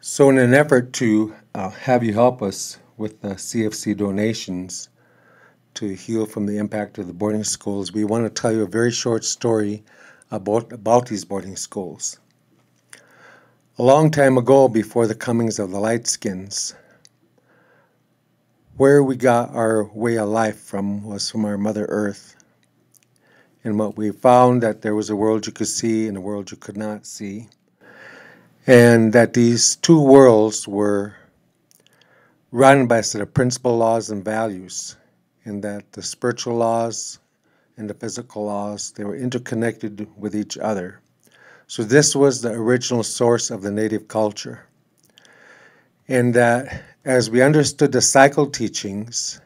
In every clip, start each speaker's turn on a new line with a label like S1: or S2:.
S1: So in an effort to have you help us with the CFC donations to heal from the impact of the boarding schools, we want to tell you a very short story about these boarding schools. A long time ago, before the comings of the Lightskins, where we got our way of life from was from our Mother Earth. And what we found that there was a world you could see and a world you could not see. And that these two worlds were run by a set of principal laws and values, and that the spiritual laws and the physical laws, they were interconnected with each other. So this was the original source of the native culture. And that as we understood the cycle teachings,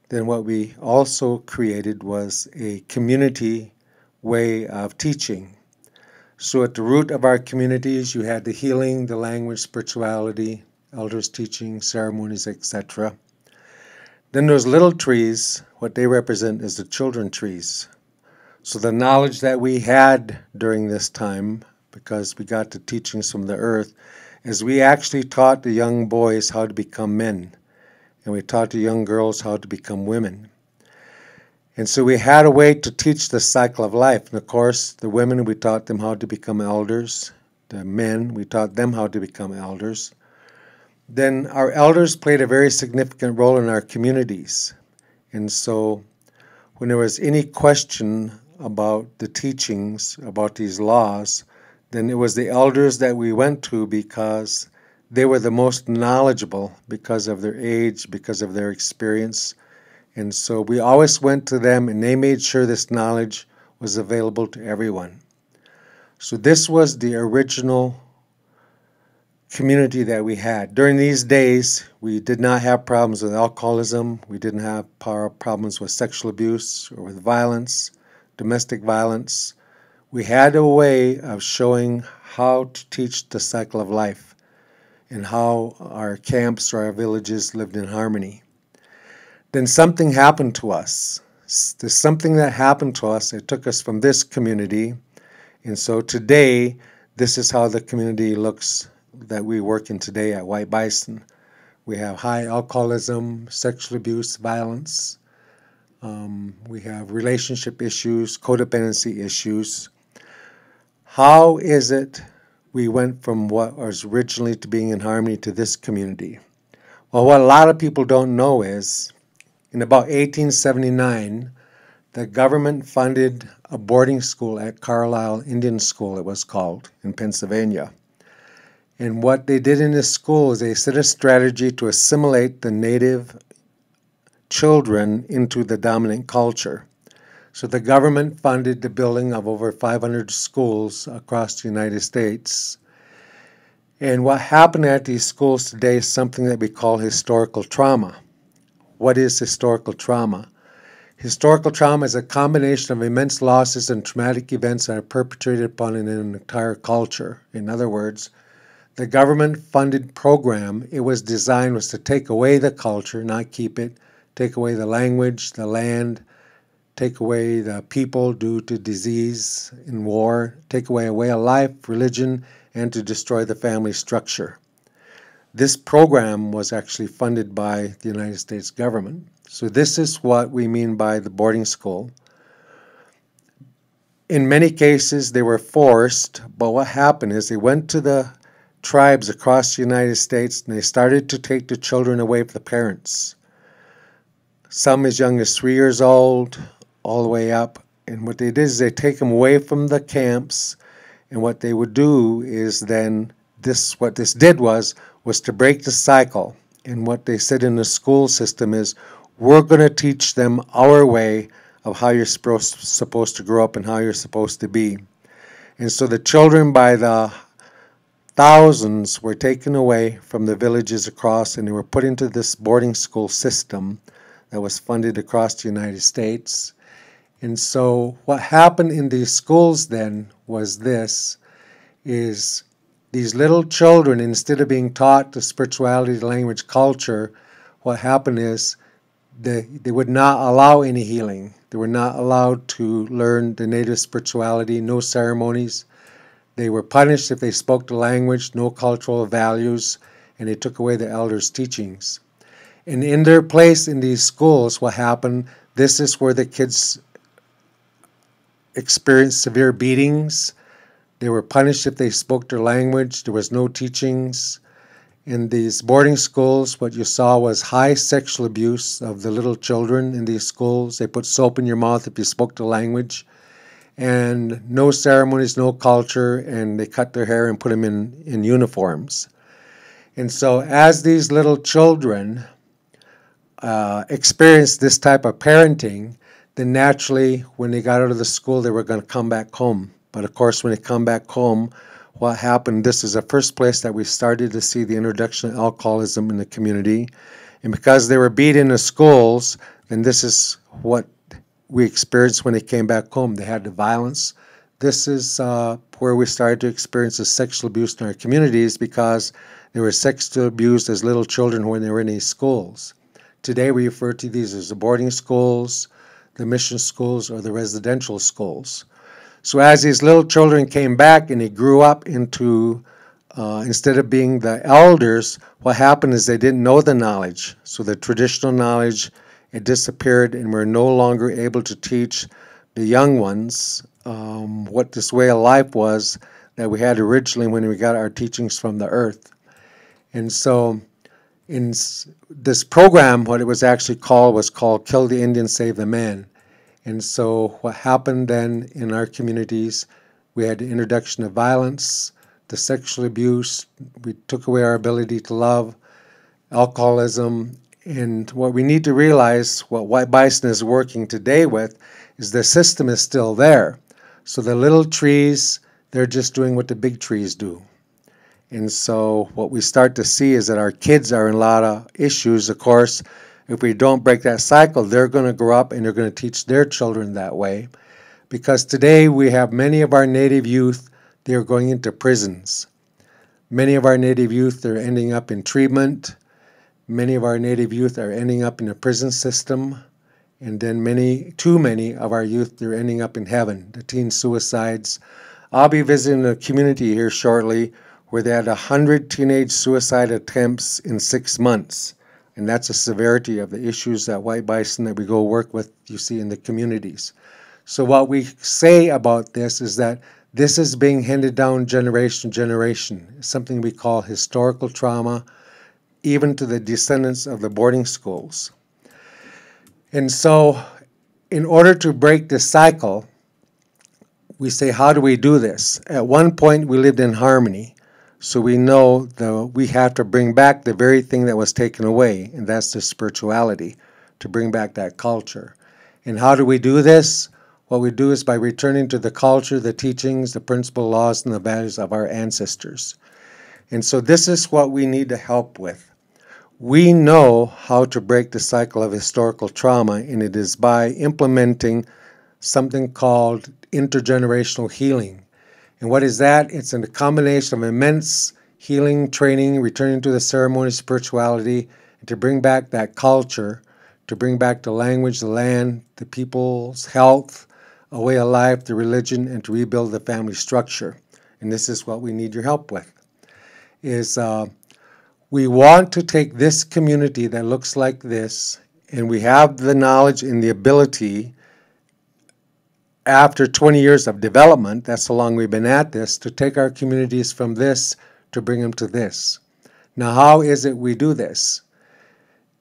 S1: then what we also created was a community way of teaching. So at the root of our communities, you had the healing, the language, spirituality, elders teaching, ceremonies, etc. Then those little trees, what they represent is the children trees. So the knowledge that we had during this time, because we got the teachings from the earth, is we actually taught the young boys how to become men, and we taught the young girls how to become women. And so we had a way to teach the cycle of life. And of course, the women, we taught them how to become elders. The men, we taught them how to become elders. Then our elders played a very significant role in our communities. And so when there was any question about the teachings, about these laws, then it was the elders that we went to because they were the most knowledgeable because of their age, because of their experience. And so we always went to them, and they made sure this knowledge was available to everyone. So this was the original community that we had. During these days, we did not have problems with alcoholism. We didn't have problems with sexual abuse or with violence, domestic violence. We had a way of showing how to teach the cycle of life and how our camps or our villages lived in harmony. Then something happened to us. There's something that happened to us. It took us from this community. And so today, this is how the community looks that we work in today at White Bison. We have high alcoholism, sexual abuse, violence. We have relationship issues, codependency issues. How is it we went from what was originally to being in harmony to this community? Well, what a lot of people don't know is in about 1879, the government funded a boarding school at Carlisle Indian School, it was called, in Pennsylvania. And what they did in this school is they set a strategy to assimilate the native children into the dominant culture. So the government funded the building of over 500 schools across the United States. And what happened at these schools today is something that we call historical trauma. What is historical trauma? Historical trauma is a combination of immense losses and traumatic events that are perpetrated upon an entire culture. In other words, the government-funded program, it was designed was to take away the culture, not keep it, take away the language, the land, take away the people due to disease and war, take away a way of life, religion, and to destroy the family structure. This program was actually funded by the United States government. So this is what we mean by the boarding school. In many cases, they were forced, but what happened is they went to the tribes across the United States and they started to take the children away from the parents. Some as young as 3 years old, all the way up. And what they did is they take them away from the camps, and what they would do is then what this did was to break the cycle. And what they said in the school system is, we're going to teach them our way of how you're supposed to grow up and how you're supposed to be. And so the children by the thousands were taken away from the villages across, and they were put into this boarding school system that was funded across the United States. And so what happened in these schools then was is these little children, instead of being taught the spirituality, the language, culture, what happened is they would not allow any healing. They were not allowed to learn the native spirituality, no ceremonies, They were punished if they spoke the language, no cultural values, and they took away the elders' teachings. And in their place in these schools, what happened, this is where the kids experienced severe beatings. They were punished if they spoke their language. There was no teachings. In these boarding schools, what you saw was high sexual abuse of the little children in these schools. They put soap in your mouth if you spoke the language. And no ceremonies, no culture, and they cut their hair and put them in uniforms. And so as these little children experienced this type of parenting, then naturally, when they got out of the school, they were going to come back home. But of course, when they come back home, what happened, this is the first place that we started to see the introduction of alcoholism in the community. And because they were beat in the schools, then this is what we experienced when they came back home. They had the violence. This is where we started to experience the sexual abuse in our communities, because they were sexually abused as little children when they were in these schools. Today we refer to these as the boarding schools, the mission schools, or the residential schools. So as these little children came back and they grew up into, instead of being the elders, what happened is they didn't know the knowledge. So the traditional knowledge, it disappeared, and we're no longer able to teach the young ones what this way of life was that we had originally when we got our teachings from the earth. And so in this program, what it was actually called was called Kill the Indian, Save the Man. And so what happened then in our communities, we had the introduction of violence, the sexual abuse, we took away our ability to love, alcoholism, and what we need to realize, what White Bison is working today with, is the system is still there. So the little trees, they're just doing what the big trees do. And so what we start to see is that our kids are in a lot of issues. Of course, if we don't break that cycle, they're going to grow up and they're going to teach their children that way. Because today we have many of our Native youth, they are going into prisons. Many of our Native youth are ending up in treatment. Many of our Native youth are ending up in a prison system. And then too many of our youth, they're ending up in heaven, the teen suicides. I'll be visiting a community here shortly where they had 100 teenage suicide attempts in 6 months. And that's the severity of the issues that White Bison that we go work with, you see in the communities. So what we say about this is that this is being handed down generation to generation. It's something we call historical trauma, even to the descendants of the boarding schools. And so in order to break this cycle, we say, how do we do this? At one point, we lived in harmony. So we know that we have to bring back the very thing that was taken away, and that's the spirituality, to bring back that culture. And how do we do this? What we do is by returning to the culture, the teachings, the principles, laws, and the values of our ancestors. And so this is what we need to help with. We know how to break the cycle of historical trauma, and it is by implementing something called intergenerational healing. And what is that? It's a combination of immense healing, training, returning to the ceremony, spirituality, and to bring back that culture, to bring back the language, the land, the people's health, a way of life, the religion, and to rebuild the family structure. And this is what we need your help with. We want to take this community that looks like this, and we have the knowledge and the ability after 20 years of development, that's how long we've been at this, to take our communities from this to bring them to this. Now, how is it we do this?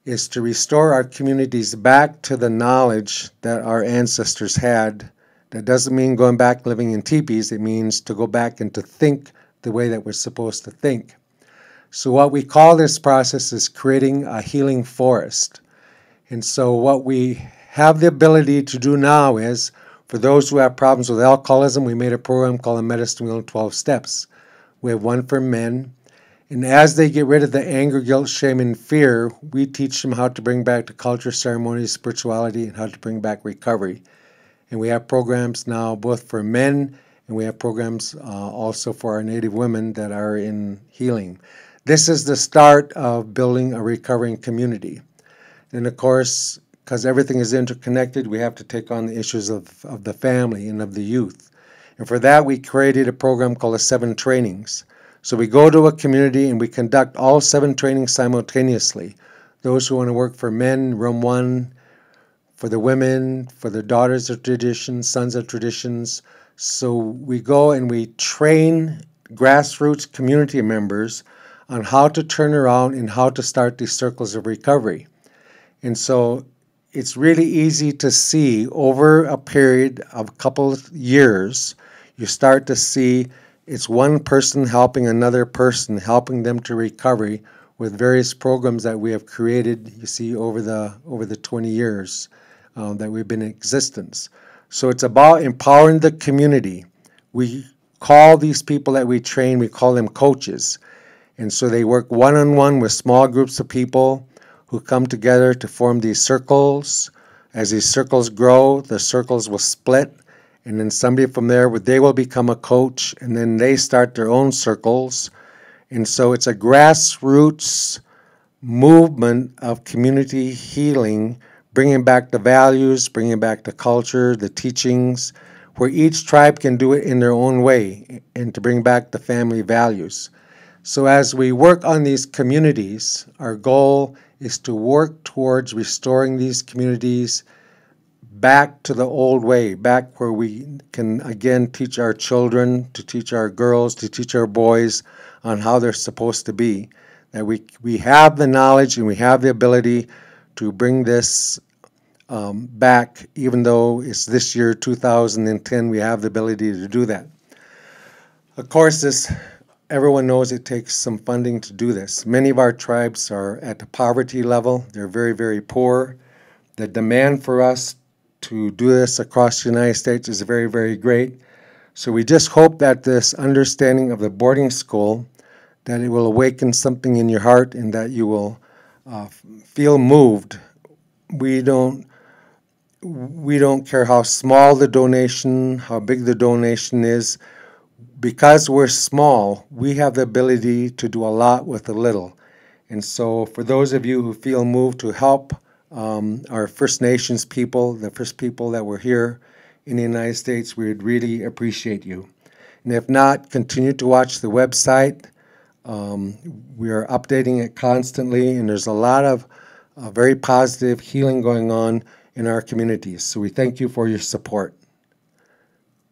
S1: Is to restore our communities back to the knowledge that our ancestors had. That doesn't mean going back living in teepees. It means to go back and to think the way that we're supposed to think. So what we call this process is creating a healing forest. And so what we have the ability to do now is, for those who have problems with alcoholism, we made a program called the Medicine Wheel 12 Steps. We have one for men. And as they get rid of the anger, guilt, shame, and fear, we teach them how to bring back the culture, ceremony, spirituality, and how to bring back recovery. And we have programs now both for men, and we have programs also for our Native women that are in healing. This is the start of building a recovering community. And of course, because everything is interconnected, we have to take on the issues of the family and of the youth. And for that, we created a program called the 7 Trainings. So we go to a community and we conduct all 7 trainings simultaneously. Those who want to work for men, room 1, for the women, for the daughters of traditions, sons of traditions. So we go and we train grassroots community members on how to turn around and how to start these circles of recovery. And so it's really easy to see over a period of a couple of years, you start to see it's one person helping another person, helping them to recovery with various programs that we have created, you see, over the 20 years that we've been in existence. So it's about empowering the community. We call these people that we train, we call them coaches. And so they work one-on-one with small groups of people who come together to form these circles. As these circles grow, the circles will split, and then somebody from there, they will become a coach, and then they start their own circles. And so it's a grassroots movement of community healing, bringing back the values, bringing back the culture, the teachings, where each tribe can do it in their own way, and to bring back the family values. So as we work on these communities, our goal is to work towards restoring these communities back to the old way, back where we can again teach our children, to teach our girls, to teach our boys on how they're supposed to be. That we have the knowledge and we have the ability to bring this back, even though it's this year, 2010, we have the ability to do that. Of course, everyone knows it takes some funding to do this. Many of our tribes are at the poverty level. They're very, very poor. The demand for us to do this across the United States is very, very great. So we just hope that this understanding of the boarding school, that it will awaken something in your heart and that you will feel moved. We don't care how small the donation, how big the donation is. Because we're small, we have the ability to do a lot with a little. And so for those of you who feel moved to help our First Nations people, the first people that were here in the United States, we would really appreciate you. And if not, continue to watch the website. We are updating it constantly, and there's a lot of very positive healing going on in our communities. So we thank you for your support.